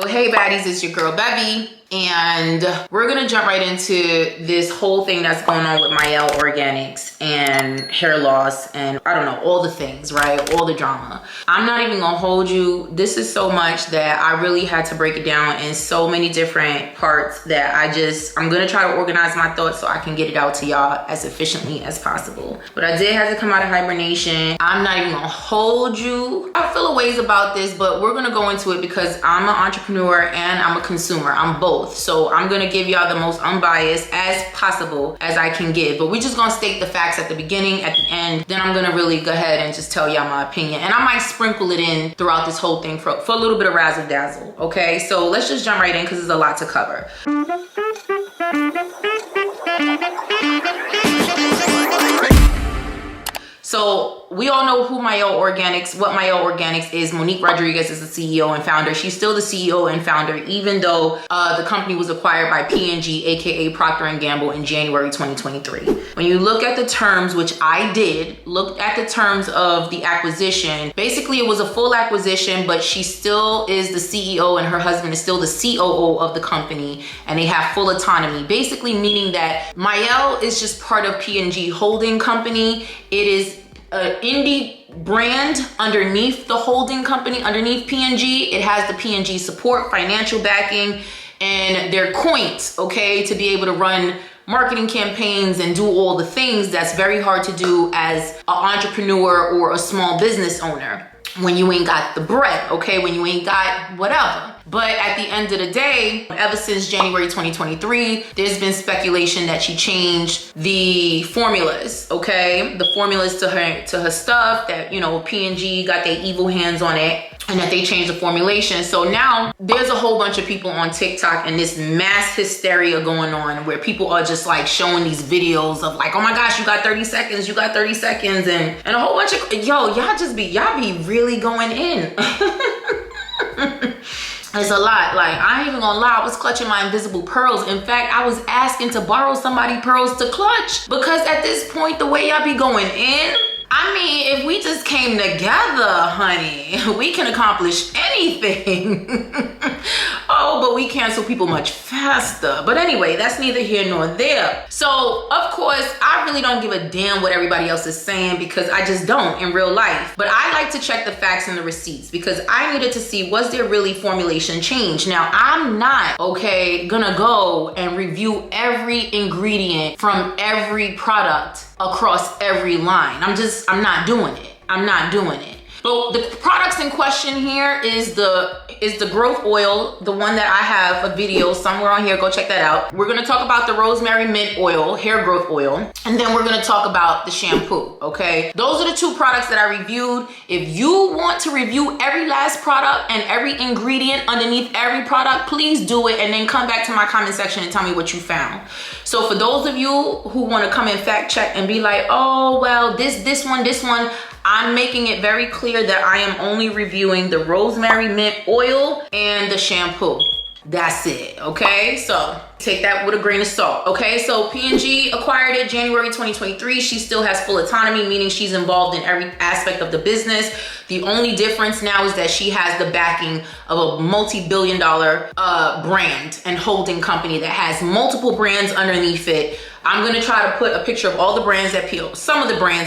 Well, hey baddies, it's your girl Bevy, and we're gonna jump right into this whole thing that's going on with Mielle Organics and hair loss and I don't know, all the things, right? All the drama. I'm not even gonna hold you. This is so much that I really had to break it down in so many different parts that I'm gonna try to organize my thoughts so I can get it out to y'all as efficiently as possible. But I did have to come out of hibernation. I'm not even gonna hold you. I feel a ways about this, but we're gonna go into it because I'm an entrepreneur and I'm a consumer. I'm both. So I'm gonna give y'all the most unbiased as possible as I can give. But we're just gonna state the facts at the beginning, at the end. Then I'm gonna really go ahead and just tell y'all my opinion. And I might sprinkle it in throughout this whole thing for a little bit of razzle dazzle. Okay, so let's just jump right in because there's a lot to cover. So we all know who Mielle Organics, what Mielle Organics is. Monique Rodriguez is the CEO and founder. She's still the CEO and founder, even though the company was acquired by P&G, aka Procter & Gamble, in January 2023. When you look at the terms, which I did, look at the terms of the acquisition. Basically, it was a full acquisition, but she still is the CEO and her husband is still the COO of the company, and they have full autonomy. Basically meaning that Mielle is just part of P&G holding company. It is an indie brand underneath the holding company, underneath P&G. It has the P&G support, financial backing, and their coins, okay, to be able to run marketing campaigns and do all the things that's very hard to do as an entrepreneur or a small business owner when you ain't got the bread, okay, when you ain't got whatever. But at the end of the day, ever since January 2023, there's been speculation that she changed the formulas, okay? The formulas to her stuff, that, you know, P&G got their evil hands on it, and that they changed the formulation. So now there's a whole bunch of people on TikTok and this mass hysteria going on where people are just like showing these videos of like, oh my gosh, you got 30 seconds, you got 30 seconds, and a whole bunch of, y'all be really going in. It's a lot. Like, I ain't even gonna lie, I was clutching my invisible pearls. In fact, I was asking to borrow somebody's pearls to clutch, because at this point, the way y'all be going in, I mean, if we just came together, honey, we can accomplish anything. Oh, but we cancel people much faster. But anyway, that's neither here nor there. So, of course, I really don't give a damn what everybody else is saying, because I just don't in real life. But I like to check the facts and the receipts, because I needed to see, was there really formulation change? Now, I'm not, okay, gonna go and review every ingredient from every product across every line. I'm not doing it. I'm not doing it. So the products in question here is the growth oil, the one that I have a video somewhere on here. Go check that out. We're gonna talk about the rosemary mint oil, hair growth oil, and then we're gonna talk about the shampoo, okay? Those are the two products that I reviewed. If you want to review every last product and every ingredient underneath every product, please do it, and then come back to my comment section and tell me what you found. So for those of you who wanna come and fact check and be like, oh, well, this one, I'm making it very clear that I am only reviewing the rosemary mint oil and the shampoo. That's it, okay? So take that with a grain of salt, okay? So P&G acquired it January 2023. She still has full autonomy, meaning she's involved in every aspect of the business. The only difference now is that she has the backing of a multi-billion-dollar brand and holding company that has multiple brands underneath it. I'm gonna try to put a picture of all the brands that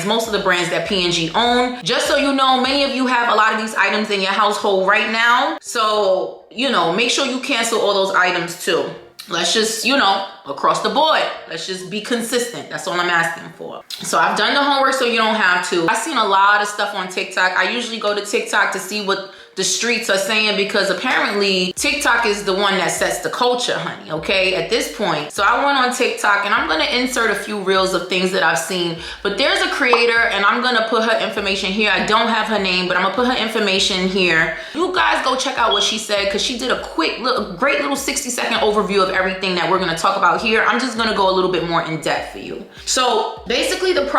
most of the brands that P&G own. Just so you know, many of you have a lot of these items in your household right now. So, you know, make sure you cancel all those items too. Let's just, you know, across the board, let's just be consistent. That's all I'm asking for. So I've done the homework so you don't have to. I've seen a lot of stuff on TikTok. I usually go to TikTok to see what the streets are saying, because apparently TikTok is the one that sets the culture, honey, okay, at this point. So I went on TikTok, and I'm gonna insert a few reels of things that I've seen, but there's a creator, and I'm gonna put her information here. I don't have her name, but I'm gonna put her information here. You guys go check out what she said, because she did a great little 60-second overview of everything that we're gonna talk about here. I'm just gonna go a little bit more in depth for you. So basically the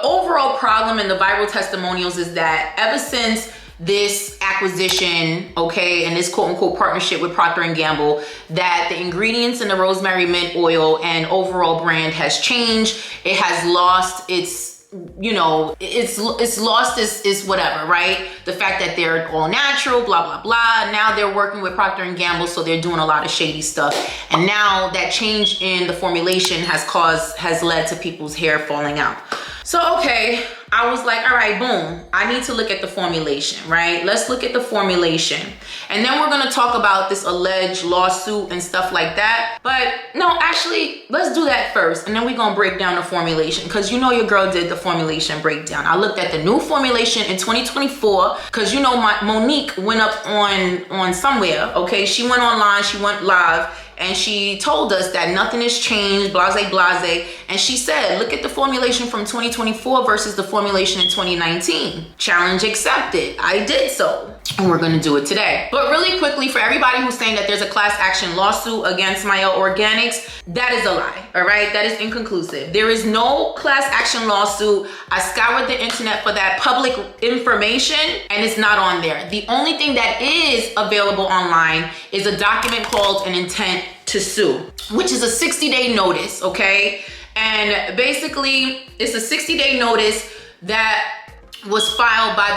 overall problem in the viral testimonials is that ever since this acquisition, okay, and this quote-unquote partnership with Procter & Gamble, that the ingredients in the rosemary mint oil and overall brand has changed. It has lost its you know, it's lost its whatever, right? The fact that they're all natural, blah, blah, blah. Now they're working with Procter & Gamble, so they're doing a lot of shady stuff. And now that change in the formulation has led to people's hair falling out. So, okay, I was like, all right, boom, I need to look at the formulation, right? Let's look at the formulation. And then we're gonna talk about this alleged lawsuit and stuff like that. But no, actually, let's do that first. And then we're gonna break down the formulation, because you know your girl did the formulation breakdown. I looked at the new formulation in 2024, because you know Monique went up on somewhere, okay? She went online, she went live, and she told us that nothing has changed, blase, blase. And she said, look at the formulation from 2024 versus the formulation in 2019. Challenge accepted. I did so. And we're gonna do it today. But really quickly, for everybody who's saying that there's a class action lawsuit against Mielle Organics, that is a lie, all right? That is inconclusive. There is no class action lawsuit. I scoured the internet for that public information, and it's not on there. The only thing that is available online is a document called an intent to sue, which is a 60-day notice, okay? And basically, it's a 60-day notice that was filed by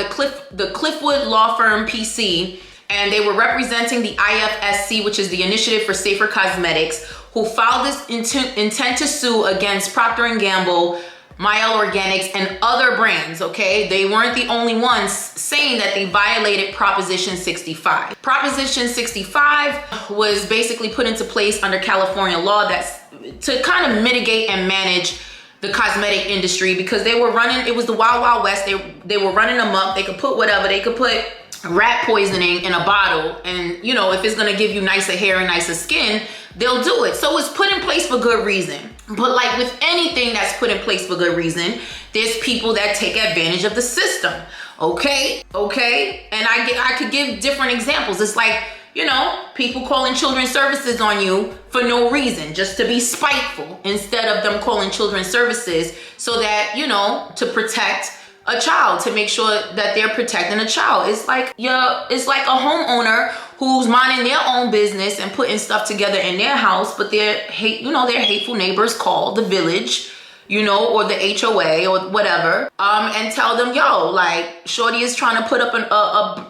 the Cliffwood Law Firm PC, and they were representing the IFSC, which is the Initiative for Safer Cosmetics, who filed this intent to sue against Procter & Gamble, Mielle Organics, and other brands, okay? They weren't the only ones saying that they violated Proposition 65. Proposition 65 was basically put into place under California law that's to kind of mitigate and manage the cosmetic industry, because they were running, it was the Wild Wild West. They were running amok. They could put whatever. They could put rat poisoning in a bottle, and you know, if it's gonna give you nicer hair and nicer skin, they'll do it. So it's put in place for good reason. But like with anything that's put in place for good reason, there's people that take advantage of the system. Okay? And I could give different examples. It's like, you know, people calling children's services on you for no reason, just to be spiteful, instead of them calling children's services so that, you know, to protect a child, to make sure that they're protecting a child. It's like a homeowner who's minding their own business and putting stuff together in their house, but their hateful neighbors call the village, you know, or the HOA or whatever, and tell them, yo, like, shorty is trying to put up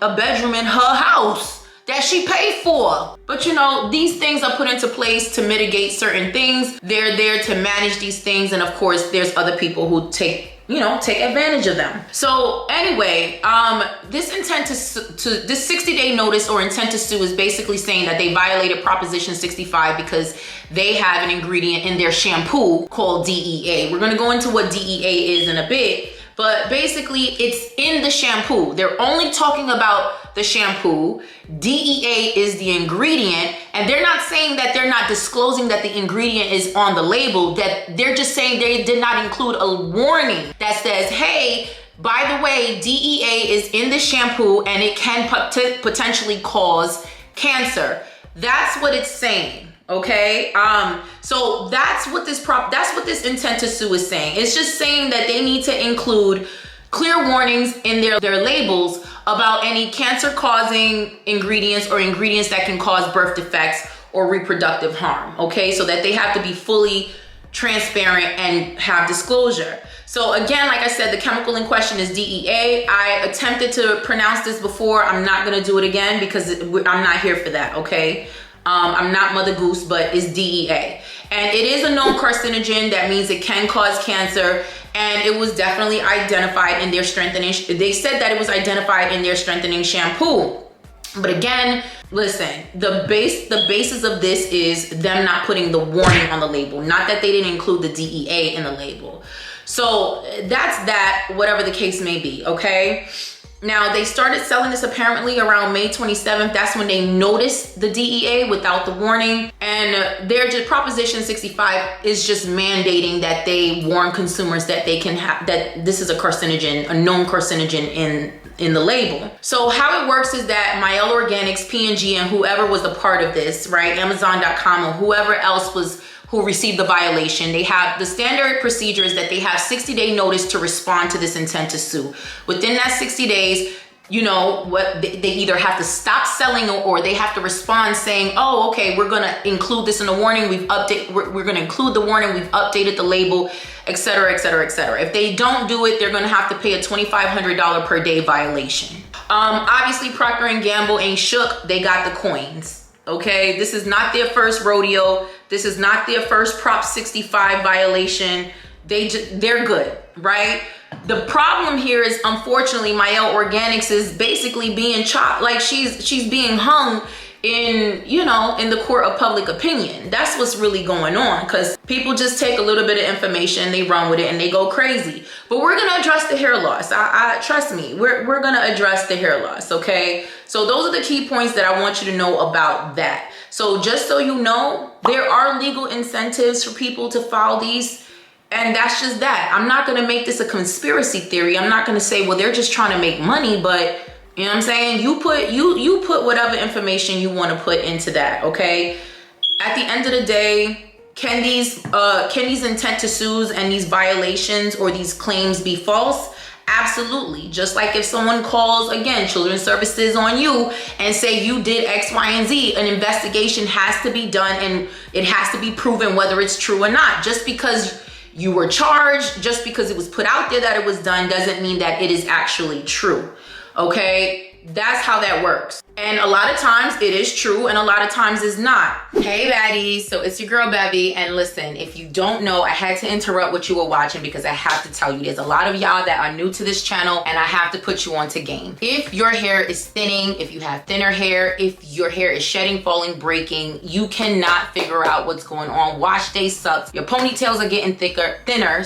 a bedroom in her house that she paid for. But you know, these things are put into place to mitigate certain things. They're there to manage these things. And of course, there's other people who take advantage of them. So anyway, this intent to this 60-day notice or intent to sue is basically saying that they violated Proposition 65 because they have an ingredient in their shampoo called DEA. We're gonna go into what DEA is in a bit, but basically it's in the shampoo. They're only talking about the shampoo. DEA is the ingredient, and they're not saying that they're not disclosing that the ingredient is on the label, that they're just saying they did not include a warning that says, hey, by the way, DEA is in the shampoo and it can potentially cause cancer. That's what it's saying. Okay, so that's what this intent to sue is saying. It's just saying that they need to include clear warnings in their labels about any cancer-causing ingredients or ingredients that can cause birth defects or reproductive harm, okay? So that they have to be fully transparent and have disclosure. So again, like I said, the chemical in question is DEA. I attempted to pronounce this before. I'm not gonna do it again because I'm not here for that, okay? I'm not Mother Goose, but it's DEA. And it is a known carcinogen. That means it can cause cancer. And it was definitely identified in their strengthening. They said that it was identified in their strengthening shampoo. But again, listen, the basis of this is them not putting the warning on the label. Not that they didn't include the DEA in the label. So that's that, whatever the case may be, okay? Now, they started selling this apparently around May 27th. That's when they noticed the DEA without the warning. And their Proposition 65 is just mandating that they warn consumers that they can have, that this is a carcinogen, a known carcinogen in the label. So how it works is that Mielle Organics, P&G, and whoever was a part of this, right, Amazon.com or whoever else was who received the violation, they have the standard procedure is that they have 60-day notice to respond to this intent to sue. Within that 60 days, you know, what they either have to stop selling or they have to respond saying, oh, okay, we're gonna include this in the warning, we're gonna include the warning, we've updated the label, etc., etc., etc. If they don't do it, they're gonna have to pay a $2,500 per day violation. Obviously Procter & Gamble ain't shook, they got the coins. Okay, this is not their first rodeo. This is not their first Prop 65 violation. They're good, right? The problem here is, unfortunately, Mielle Organics is basically being chopped, like she's being hung in, you know, in the court of public opinion. That's what's really going on, because people just take a little bit of information, they run with it, and they go crazy. But we're gonna address the hair loss. I trust me, we're gonna address the hair loss, okay? So those are the key points that I want you to know about that. So just so you know, there are legal incentives for people to file these. And that's just that. I'm not gonna make this a conspiracy theory. I'm not gonna say, well, they're just trying to make money, but you know what I'm saying? You put whatever information you want to put into that, okay? At the end of the day, can these intent to sues and these violations or these claims be false? Absolutely. Just like if someone calls, again, children's services on you and say you did X, Y, and Z, an investigation has to be done and it has to be proven whether it's true or not. Just because you were charged, just because it was put out there that it was done, doesn't mean that it is actually true. Okay, that's how that works. And a lot of times it is true and a lot of times it's not. Hey baddies, so it's your girl Bevy, and listen, if you don't know, I had to interrupt what you were watching because I have to tell you, there's a lot of y'all that are new to this channel and I have to put you onto game. If your hair is thinning, if you have thinner hair, if your hair is shedding, falling, breaking, you cannot figure out what's going on. Wash day sucks, your ponytails are getting thinner,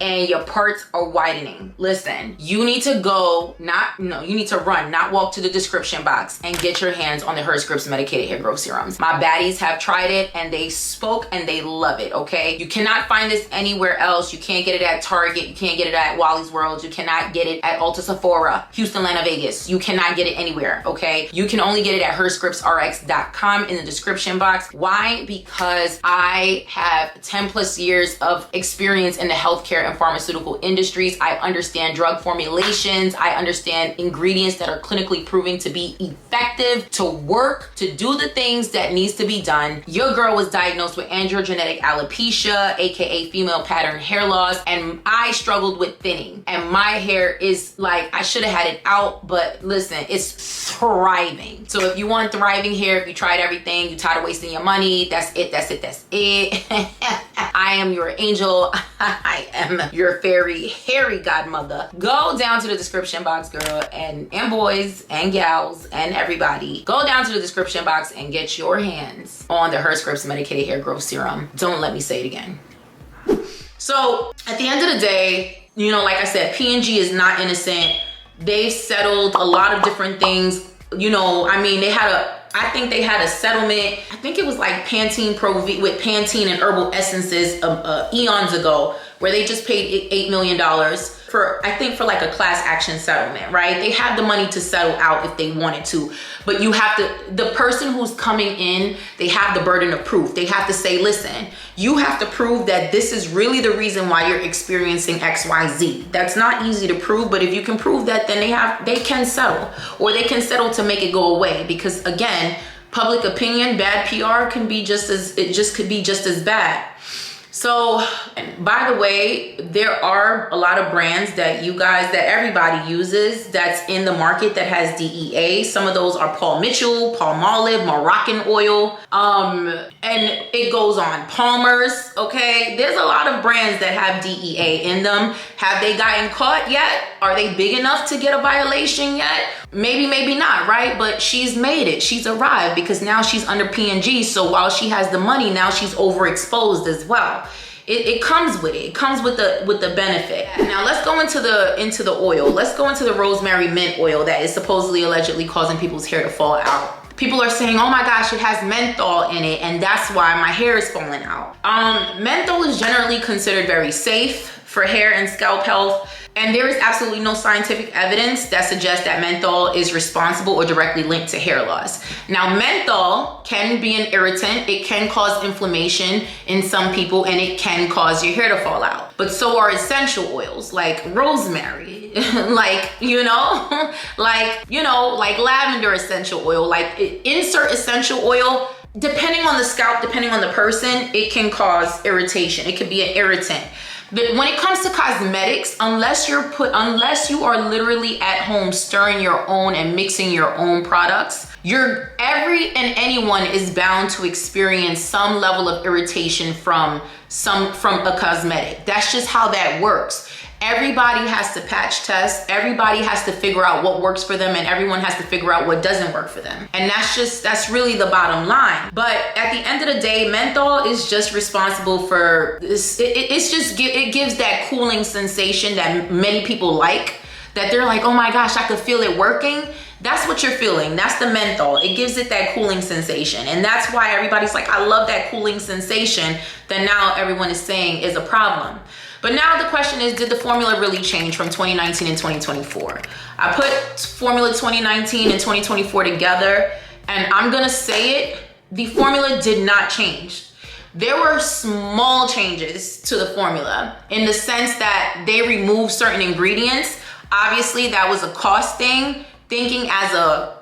and your parts are widening. Listen, you need to you need to run, not walk to the description box and get your hands on the Hairscripts medicated hair growth serums. My baddies have tried it and they spoke and they love it, okay? You cannot find this anywhere else. You can't get it at Target. You can't get it at Wally's World. You cannot get it at Ulta Sephora, Houston, Atlanta, Vegas. You cannot get it anywhere, okay? You can only get it at hairscriptsrx.com in the description box. Why? Because I have 10 plus years of experience in the healthcare and pharmaceutical industries. I understand drug formulations. I understand ingredients that are clinically proven to be effective, to work, to do the things that needs to be done. Your girl was diagnosed with androgenetic alopecia, aka female pattern hair loss, and I struggled with thinning. And my hair is like, I should have had it out, but listen, it's thriving. So if you want thriving hair, if you tried everything, you tired of wasting your money, that's it. I am your angel. I am your fairy hairy godmother. Go down to the description box, girl, and boys and gals and everybody. Go down to the description box and get your hands on the Hairscripts medicated hair growth serum. Don't let me say it again. So at the end of the day, you know, like I said, P&G is not innocent. They've settled a lot of different things. You know, I mean, I think they had a settlement. I think it was like Pantene Pro V with Pantene and herbal essences eons ago, where they just paid $8 million for, I think, for like a class action settlement, right? They have the money to settle out if they wanted to, but you have to, the person who's coming in, they have the burden of proof. They have to say, listen, you have to prove that this is really the reason why you're experiencing XYZ. That's not easy to prove, but if you can prove that, then they can settle, or they can settle to make it go away, because again, public opinion, bad PR could be just as bad. So, by the way, there are a lot of brands that everybody uses that's in the market that has DEA. Some of those are Paul Mitchell, Palmolive, Moroccan oil, and it goes on. Palmer's, okay? There's a lot of brands that have DEA in them. Have they gotten caught yet? Are they big enough to get a violation yet? Maybe, maybe not, right? But she's made it. She's arrived because now she's under P&G. So while she has the money, now she's overexposed as well. It comes with it. It comes with the benefit. Now let's go into the oil. Let's go into the rosemary mint oil that is supposedly allegedly causing people's hair to fall out. People are saying, oh my gosh, it has menthol in it, and that's why my hair is falling out. Menthol is generally considered very safe for hair and scalp health. And there is absolutely no scientific evidence that suggests that menthol is responsible or directly linked to hair loss. Now, menthol can be an irritant. It can cause inflammation in some people, and it can cause your hair to fall out. But so are essential oils like rosemary, like, like lavender essential oil, like insert essential oil. Depending on the scalp, depending on the person, it can cause irritation. It could be an irritant. But when it comes to cosmetics, unless you are literally at home stirring your own and mixing your own products, every and anyone is bound to experience some level of irritation from a cosmetic. That's just how that works. Everybody has to patch test. Everybody has to figure out what works for them, and everyone has to figure out what doesn't work for them. And that's really the bottom line. But at the end of the day, menthol is just responsible for this. It gives that cooling sensation that many people like, that they're like, oh my gosh, I could feel it working. That's what you're feeling. That's the menthol. It gives it that cooling sensation. And that's why everybody's like, I love that cooling sensation, that now everyone is saying is a problem. But now the question is, did the formula really change from 2019 and 2024? I put formula 2019 and 2024 together, and I'm gonna say it, the formula did not change. There were small changes to the formula in the sense that they removed certain ingredients. Obviously, that was a cost thing. Thinking as a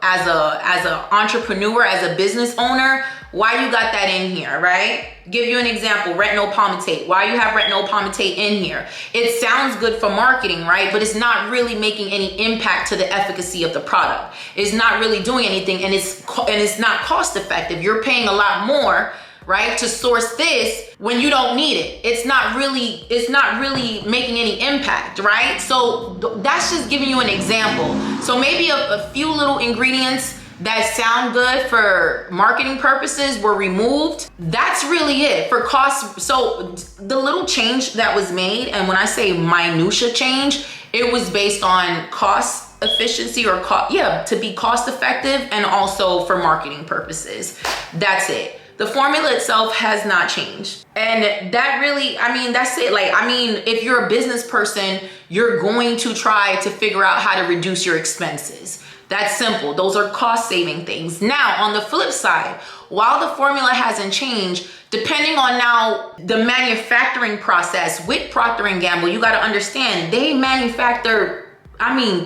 entrepreneur, as a business owner, why you got that in here, right? Give you an example, retinol palmitate. Why you have retinol palmitate in here? It sounds good for marketing, right? But it's not really making any impact to the efficacy of the product. It's not really doing anything, and it's not cost effective. You're paying a lot more, right, to source this when you don't need it. It's not really making any impact, right? So that's just giving you an example. So maybe a few little ingredients that sound good for marketing purposes were removed. That's really it for cost. So the little change that was made, and when I say minutia change, it was based on cost efficiency or to be cost effective, and also for marketing purposes. That's it. The formula itself has not changed. And that really, that's it. If you're a business person, you're going to try to figure out how to reduce your expenses. That's simple. Those are cost saving things. Now, on the flip side, while the formula hasn't changed, depending on now the manufacturing process with Procter & Gamble, you got to understand they manufacture,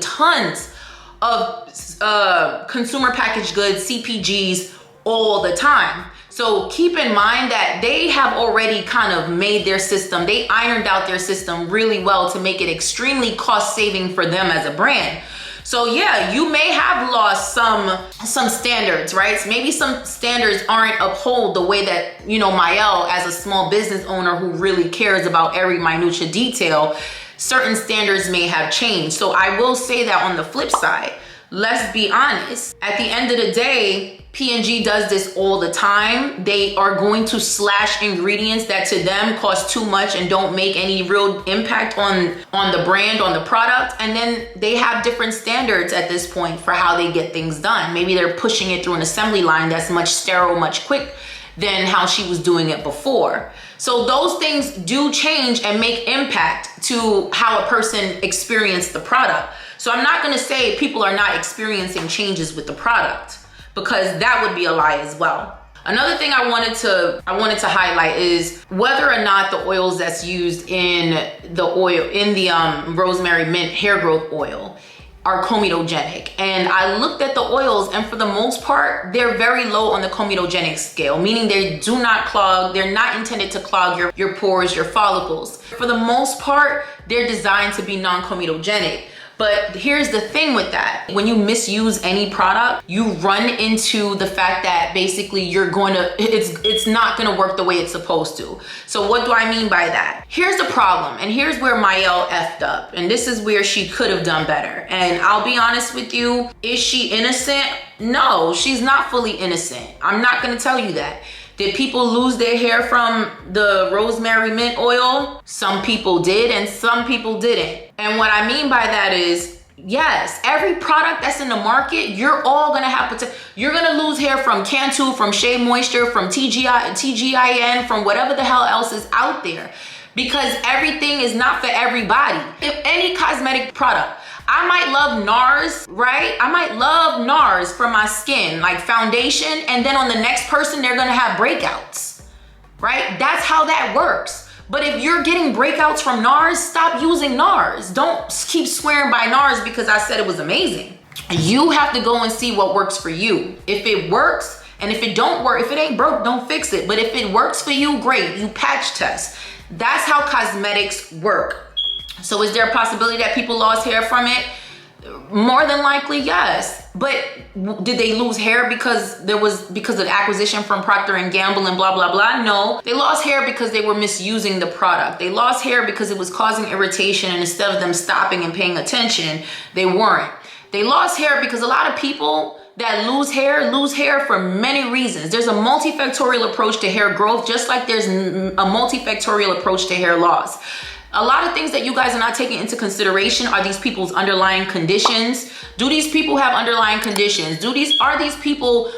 tons of consumer packaged goods, CPGs, all the time. So keep in mind that they have already kind of made their system. They ironed out their system really well to make it extremely cost saving for them as a brand. So yeah, you may have lost some standards, right? So maybe some standards aren't upheld the way that, Mielle, as a small business owner who really cares about every minutia detail, certain standards may have changed. So I will say that on the flip side, let's be honest, at the end of the day, P&G does this all the time. They are going to slash ingredients that to them cost too much and don't make any real impact on the brand, on the product. And then they have different standards at this point for how they get things done. Maybe they're pushing it through an assembly line that's much sterile, much quick than how she was doing it before. So those things do change and make impact to how a person experienced the product. So I'm not gonna say people are not experiencing changes with the product, because that would be a lie as well. Another thing I wanted to highlight is whether or not the oils that's used in the rosemary mint hair growth oil are comedogenic. And I looked at the oils, and for the most part, they're very low on the comedogenic scale, meaning they do not clog. They're not intended to clog your pores, your follicles. For the most part, they're designed to be non-comedogenic. But here's the thing with that. When you misuse any product, you run into the fact that basically it's not gonna work the way it's supposed to. So what do I mean by that? Here's the problem, and here's where Mielle effed up, and this is where she could have done better. And I'll be honest with you, is she innocent? No, she's not fully innocent. I'm not gonna tell you that. Did people lose their hair from the rosemary mint oil? Some people did, and some people didn't. And what I mean by that is, yes, every product that's in the market, you're all gonna have you're gonna lose hair from Cantu, from Shea Moisture, from TGIN, from whatever the hell else is out there, because everything is not for everybody. If any cosmetic product, I might love NARS, right? I might love NARS for my skin, like foundation, and then on the next person, they're gonna have breakouts, right? That's how that works. But if you're getting breakouts from NARS, stop using NARS. Don't keep swearing by NARS because I said it was amazing. You have to go and see what works for you. If it works, and if it don't work, if it ain't broke, don't fix it. But if it works for you, great, you patch test. That's how cosmetics work. So is there a possibility that people lost hair from it? More than likely, yes. But did they lose hair because of acquisition from Procter & Gamble and blah, blah, blah? No. They lost hair because they were misusing the product. They lost hair because it was causing irritation, and instead of them stopping and paying attention, they weren't. They lost hair because a lot of people that lose hair for many reasons. There's a multifactorial approach to hair growth, just like there's a multifactorial approach to hair loss. A lot of things that you guys are not taking into consideration are these people's underlying conditions. Do these people have underlying conditions? Are these people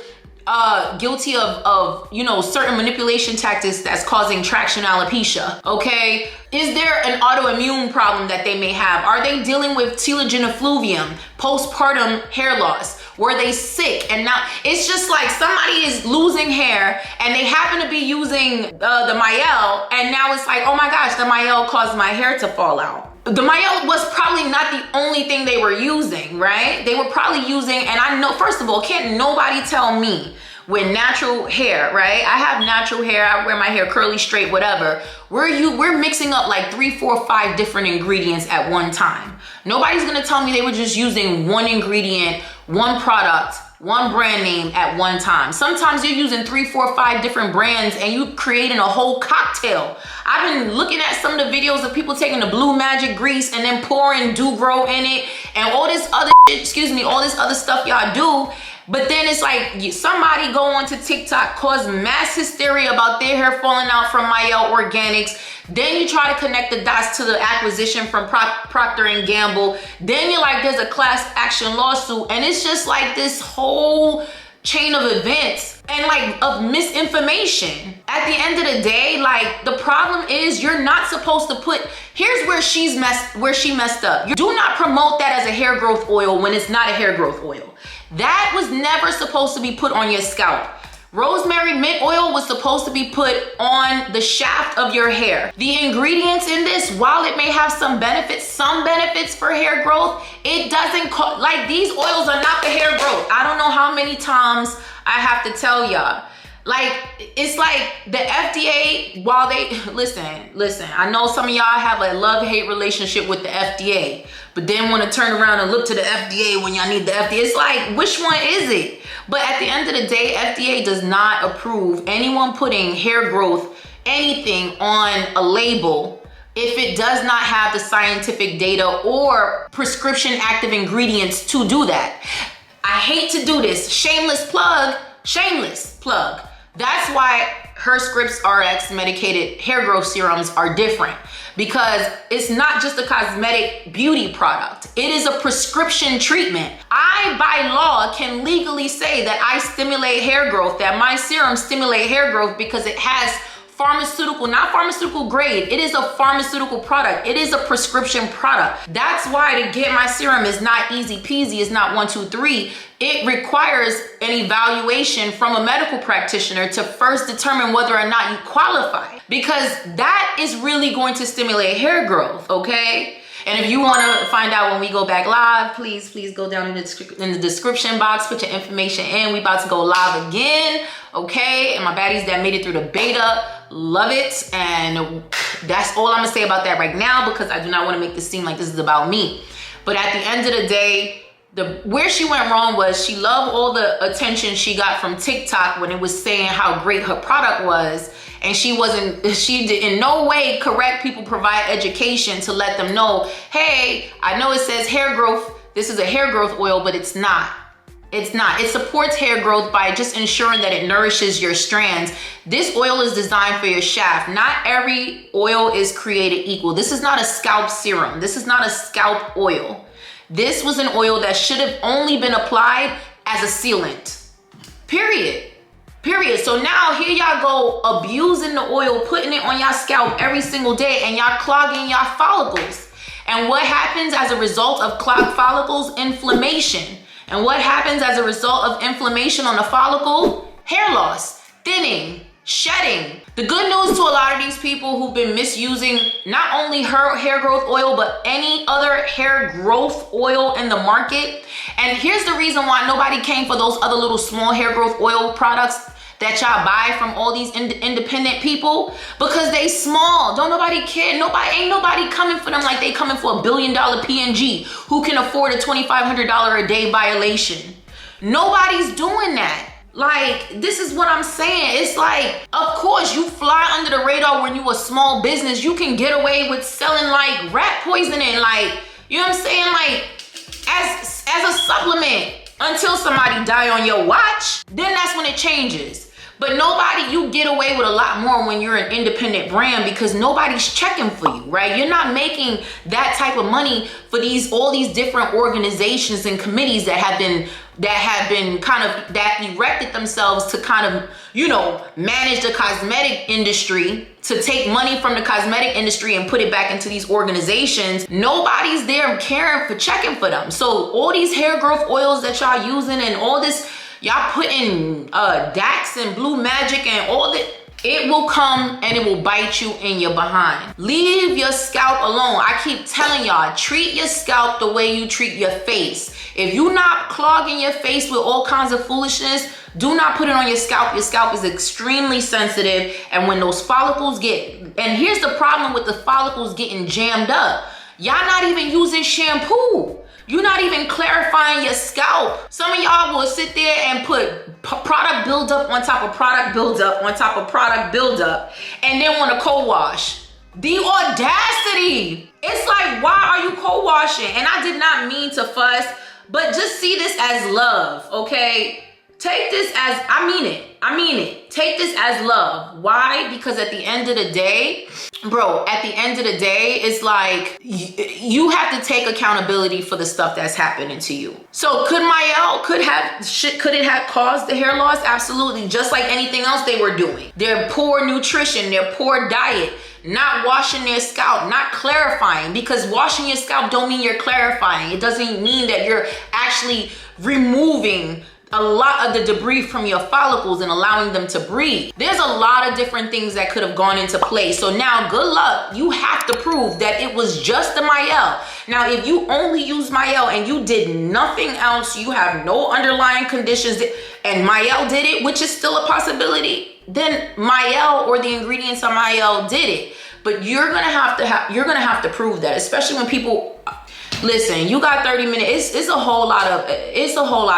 guilty of certain manipulation tactics that's causing traction alopecia? Okay, is there an autoimmune problem that they may have? Are they dealing with telogen effluvium, postpartum hair loss? Were they sick? And now it's just like somebody is losing hair and they happen to be using the Mielle, and now it's like, oh my gosh, the Mielle caused my hair to fall out. The Mielle was probably not the only thing they were using, right? They were probably using, and I know, first of all, can't nobody tell me with natural hair, right? I have natural hair, I wear my hair curly, straight, whatever. We're mixing up like 3, 4, 5 different ingredients at one time. Nobody's gonna tell me they were just using one ingredient, one product, one brand name at one time. Sometimes you're using 3, 4, 5 different brands and you creating a whole cocktail. I've been looking at some of the videos of people taking the Blue Magic grease and then pouring regrow in it and all this other shit, all this other stuff y'all do. But then it's like somebody go onto TikTok, cause mass hysteria about their hair falling out from Mielle Organics. Then you try to connect the dots to the acquisition from Procter & Gamble. Then you're like, there's a class action lawsuit. And it's just like this whole chain of events and like of misinformation. At the end of the day, like the problem is you're not supposed to put, here's where she messed up. You do not promote that as a hair growth oil when it's not a hair growth oil. That was never supposed to be put on your scalp. Rosemary mint oil was supposed to be put on the shaft of your hair. The ingredients in this, while it may have some benefits for hair growth, it doesn't, like these oils are not for hair growth. I don't know how many times I have to tell y'all. Like, it's like the FDA, while they, listen, I know some of y'all have a love-hate relationship with the FDA, but then want to turn around and look to the FDA when y'all need the FDA. It's like, which one is it? But at the end of the day, FDA does not approve anyone putting hair growth, anything on a label if it does not have the scientific data or prescription active ingredients to do that. I hate to do this, shameless plug. That's why Hairscripts RX medicated hair growth serums are different, because it's not just a cosmetic beauty product. It is a prescription treatment. I, by law, can legally say that I stimulate hair growth, that my serums stimulate hair growth because it has pharmaceutical, not pharmaceutical grade. It is a pharmaceutical product. It is a prescription product. That's why to get my serum is not easy peasy. It's not 1, 2, 3. It requires an evaluation from a medical practitioner to first determine whether or not you qualify, because that is really going to stimulate hair growth, okay? And if you want to find out when we go back live, please go down in the description box, put your information in. We about to go live again, okay? And my baddies that made it through the beta, love it. And that's all I'm gonna say about that right now, because I do not want to make this seem like this is about me. But at the end of the day, where she went wrong was she loved all the attention she got from TikTok when it was saying how great her product was. And she did in no way correct people, provide education to let them know, hey, I know it says hair growth, this is a hair growth oil, but it's not. It's not. It supports hair growth by just ensuring that it nourishes your strands. This oil is designed for your shaft. Not every oil is created equal. This is not a scalp serum. This is not a scalp oil. This was an oil that should have only been applied as a sealant. Period. So now here y'all go abusing the oil, putting it on y'all scalp every single day, and y'all clogging y'all follicles. And what happens as a result of clogged follicles? Inflammation. And what happens as a result of inflammation on the follicle? Hair loss, thinning, shedding. The good news to a lot of these people people who've been misusing not only her hair growth oil, but any other hair growth oil in the market. And here's the reason why nobody came for those other little small hair growth oil products that y'all buy from all these independent people, because they small. Don't nobody care. Ain't nobody coming for them like they coming for $1 billion PNG who can afford a $2,500 a day violation. Nobody's doing that. Like, this is what I'm saying. It's like, of course, you fly under the radar when you a small business. You can get away with selling like rat poisoning, like, you know what I'm saying? Like, as a supplement until somebody die on your watch. Then that's when it changes. But you get away with a lot more when you're an independent brand, because nobody's checking for you, right? You're not making that type of money for all these different organizations and committees that erected themselves to kind of, manage the cosmetic industry, to take money from the cosmetic industry and put it back into these organizations. Nobody's there caring for checking for them. So all these hair growth oils that y'all using and all this, y'all put in Dax and Blue Magic and all that, it will come and it will bite you in your behind. Leave your scalp alone. I keep telling y'all, treat your scalp the way you treat your face. If you're not clogging your face with all kinds of foolishness, do not put it on your scalp. Your scalp is extremely sensitive. And when those follicles and here's the problem with the follicles getting jammed up. Y'all not even using shampoo. You're not even clarifying your scalp. Some of y'all will sit there and put product buildup on top of product buildup on top of product buildup and then want to co-wash. The audacity. It's like, why are you co-washing? And I did not mean to fuss, but just see this as love, okay? Take this as, I mean it. Take this as love. Why? Because at the end of the day, it's like you have to take accountability for the stuff that's happening to you. So could it have caused the hair loss? Absolutely. Just like anything else they were doing. Their poor nutrition, their poor diet, not washing their scalp, not clarifying, because washing your scalp don't mean you're clarifying. It doesn't mean that you're actually removing a lot of the debris from your follicles and allowing them to breathe. There's a lot of different things that could have gone into play. So now, good luck. You have to prove that it was just the Mielle. Now, if you only use Mielle and you did nothing else, you have no underlying conditions, and Mielle did it, which is still a possibility, then Mielle or the ingredients of Mielle did it. But you're gonna have to prove that, especially when people. Listen, you got 30 minutes. It's a whole lot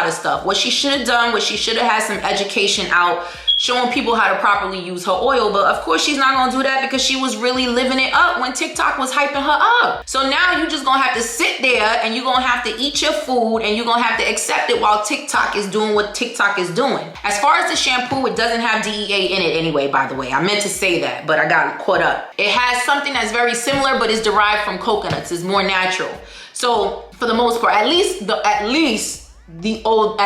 of stuff. What she should have done, she should have had some education out, showing people how to properly use her oil. But of course, she's not gonna do that because she was really living it up when TikTok was hyping her up. So now you just gonna have to sit there and you're gonna have to eat your food and you're gonna have to accept it while TikTok is doing what TikTok is doing. As far as the shampoo, it doesn't have DEA in it anyway, by the way. I meant to say that, but I got caught up. It has something that's very similar, but it's derived from coconuts. It's more natural. So for the most part, at least the older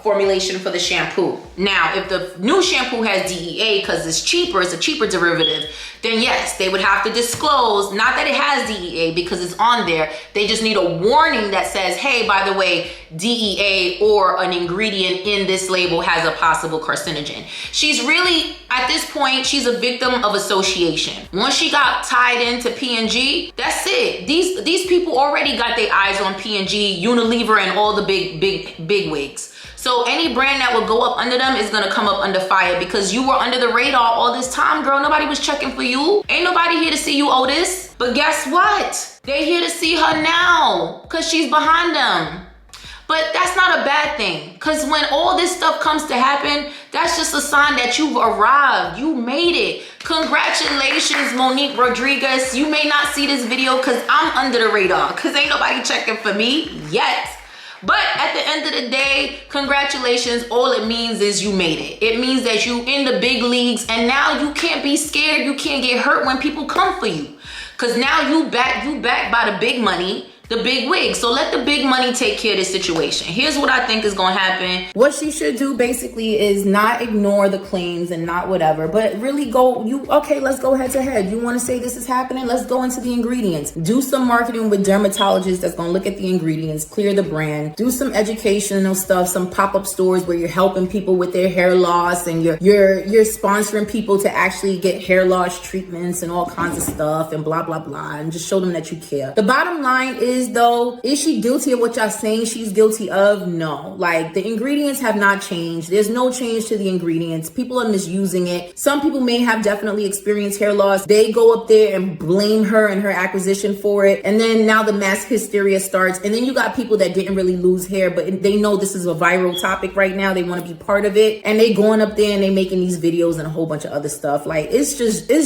formulation for the shampoo. Now, if the new shampoo has DEA because it's a cheaper derivative, then yes, they would have to disclose, not that it has DEA because it's on there. They just need a warning that says, hey, by the way, DEA or an ingredient in this label has a possible carcinogen. She's really, at this point, she's a victim of association. Once she got tied into P&G, that's it. These people already got their eyes on P&G, Unilever, and all the big wigs. So any brand that would go up under them is gonna come up under fire because you were under the radar all this time, girl. Nobody was checking for you. Ain't nobody here to see you, Otis. But guess what? They here to see her now because she's behind them. But that's not a bad thing, because when all this stuff comes to happen, that's just a sign that you've arrived. You made it. Congratulations, Monique Rodriguez. You may not see this video because I'm under the radar, because ain't nobody checking for me yet. But at the end of the day, congratulations. All it means is you made it. It means that you in the big leagues, and now you can't be scared. You can't get hurt when people come for you, because now you back by the big money. the big wigs. So let the big money take care of this situation. Here's what I think is gonna happen. What she should do basically is not ignore the claims and not whatever, but really okay, let's go head to head. You wanna say this is happening? Let's go into the ingredients. Do some marketing with dermatologists that's gonna look at the ingredients, clear the brand, do some educational stuff, some pop-up stores where you're helping people with their hair loss and you're sponsoring people to actually get hair loss treatments and all kinds of stuff and blah blah blah, and just show them that you care. The bottom line is though, is she guilty of what y'all saying she's guilty of? No. Like, the ingredients have not changed. There's no change to the ingredients. People are misusing it. Some people may have definitely experienced hair loss. They go up there and blame her and her acquisition for it, and then now the mass hysteria starts. And then you got people that didn't really lose hair, but they know this is a viral topic right now. They want to be part of it, and they going up there and they making these videos and a whole bunch of other stuff. Like, it's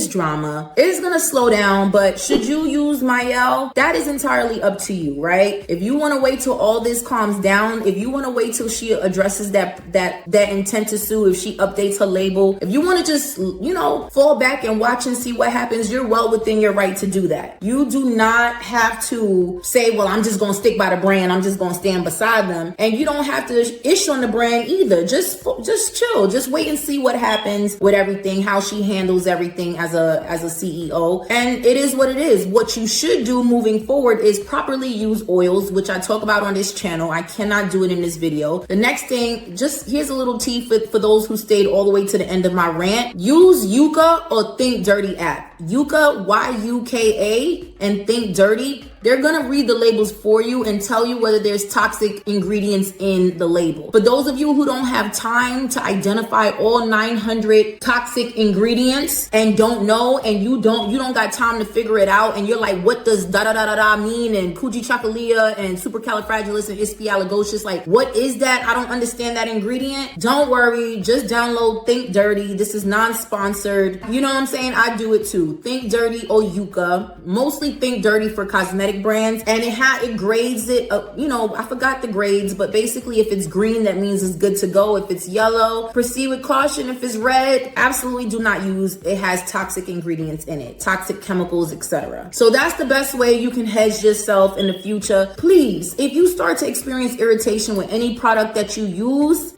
drama. It's gonna slow down, but should you use Mielle? That is entirely up to you, right? If you want to wait till all this calms down, if you want to wait till she addresses that intent to sue, if she updates her label, if you want to just, fall back and watch and see what happens, you're well within your right to do that. You do not have to say, well, I'm just gonna stick by the brand, I'm just gonna stand beside them, and you don't have to ish on the brand either. Just chill, just wait and see what happens with everything, how she handles everything as a CEO, and it is what it is. What you should do moving forward is properly use oils, which I talk about on this channel. I cannot do it in this video. The next thing, just here's a little tea for those who stayed all the way to the end of my rant. Use Yuka or Think Dirty app. Yuka, YUKA, and Think Dirty. They're gonna read the labels for you and tell you whether there's toxic ingredients in the label. For those of you who don't have time to identify all 900 toxic ingredients and don't know, and you don't got time to figure it out, and you're like, what does da da da da da mean, and Kujichagulia and supercalifragilisticexpialidocious, like, what is that? I don't understand that ingredient. Don't worry, just download Think Dirty. This is non-sponsored. You know what I'm saying? I do it too. Think Dirty or Yuka. Mostly Think Dirty for cosmetic brands, and it grades it. I forgot the grades, but basically, if it's green, that means it's good to go. If it's yellow, proceed with caution. If it's red, absolutely do not use. It has toxic ingredients in it, toxic chemicals, etc. So that's the best way you can hedge yourself in the future. Please, if you start to experience irritation with any product that you use,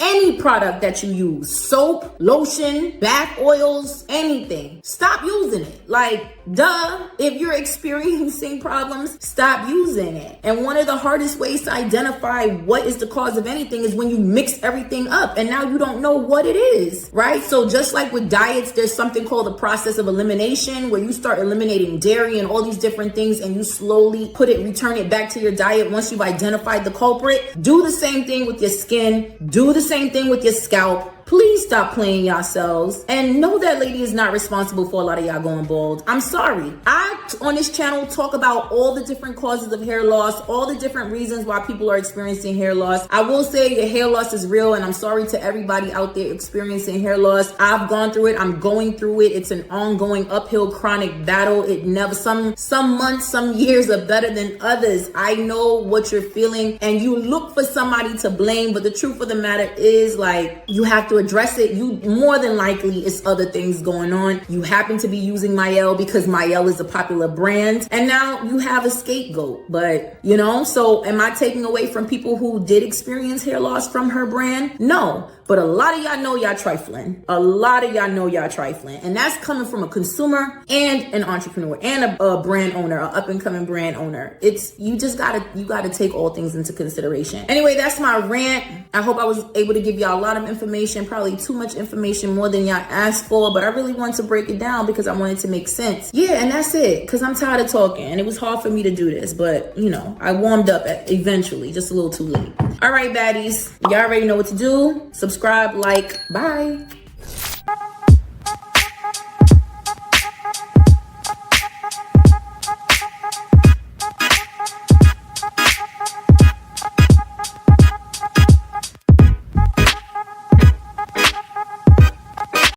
soap, lotion, bath oils, anything, stop using it. Like, duh. If you're experiencing problems, stop using it. And one of the hardest ways to identify what is the cause of anything is when you mix everything up and now you don't know what it is, right? So just like with diets, there's something called the process of elimination, where you start eliminating dairy and all these different things, and you slowly return it back to your diet once you've identified the culprit. Do the same thing with your skin. Do the same thing with your scalp. Please stop playing yourselves, and know that lady is not responsible for a lot of y'all going bald. I'm sorry. I, on this channel, talk about all the different causes of hair loss, all the different reasons why people are experiencing hair loss. I will say your hair loss is real, and I'm sorry to everybody out there experiencing hair loss. I've gone through it. I'm going through it. It's an ongoing uphill chronic battle. It never, some months, some years are better than others. I know what you're feeling, and you look for somebody to blame, but the truth of the matter is, like, you have to address it. You more than likely it's other things going on. You happen to be using Mielle because Mielle is a popular brand, and now you have a scapegoat. But so am I taking away from people who did experience hair loss from her brand? No. But a lot of y'all know y'all trifling. And that's coming from a consumer and an entrepreneur and a brand owner, an up and coming brand owner. You gotta take all things into consideration. Anyway, that's my rant. I hope I was able to give y'all a lot of information, probably too much information, more than y'all asked for, but I really wanted to break it down because I wanted to make sense. Yeah, and that's it, because I'm tired of talking, and it was hard for me to do this, but I warmed up eventually, just a little too late. All right, baddies, y'all already know what to do. Subscribe, like, bye.